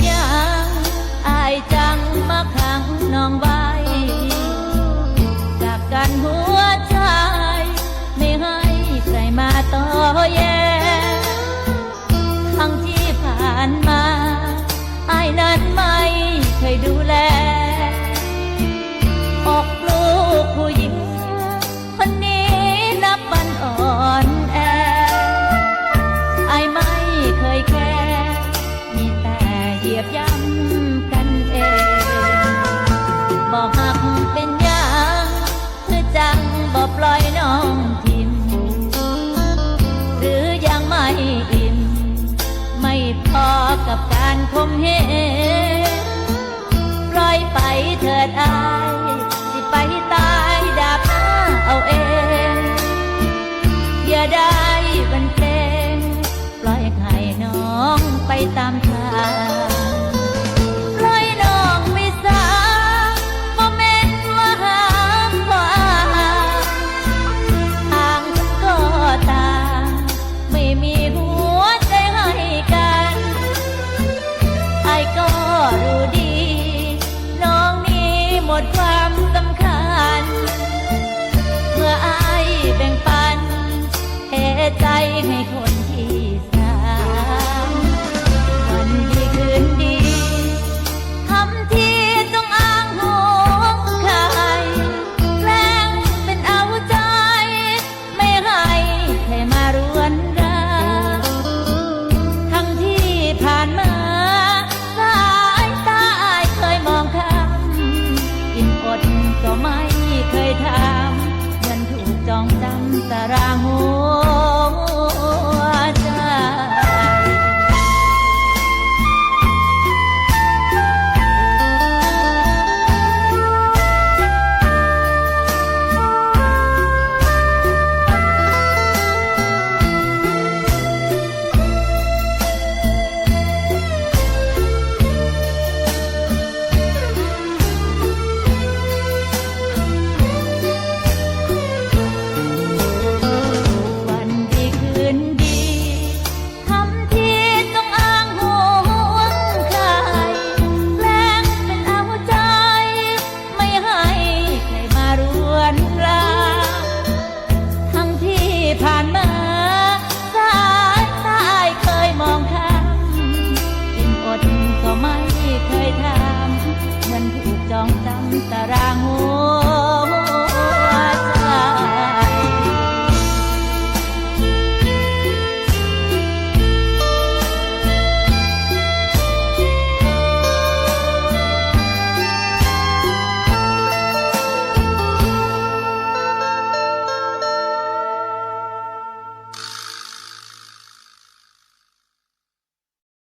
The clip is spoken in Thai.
หยังอายจังมาขังน้องไว้จากกันหัวใจไม่ให้ใครมาต่อแย้ทั้งที่ผ่านมาอายนั้นไม่เคยดูแลอกลูกผู้หญิงคนนี้นับวันอ่อนแออายไม่เคยแค่มีแต่เหยียบย่ำกันเองบอกหักเป็นหยังคือจังบอกปล่อยน้องทิมหรือยังไม่อิ่มไม่พอกับการคมเหงปล่อยไปเถิดอายสิไปตายดับเอาเองอย่าได้บันเพลงปล่อยให้น้องไปตามทางปล่อยน้องไม่สาบ่แม่นว่าหามบ่ทางก็ต่างไม่มีหัวใจให้กันไอ้ก็รู้ดีน้องนี้หมดความสำคัญเมื่ออายแบ่งปันเหตุใจให้คนที่สามวันดีคืนดีทำที่ต้องอ้างหวงใครแกล้งเป็นเอาใจไม่ให้ใครมารวนราทั้งที่ผ่านมาสายตาอายเคยมองข้ามอิ่มอดก็ไม่เคยถามเหมือนถูกจองจำตาราง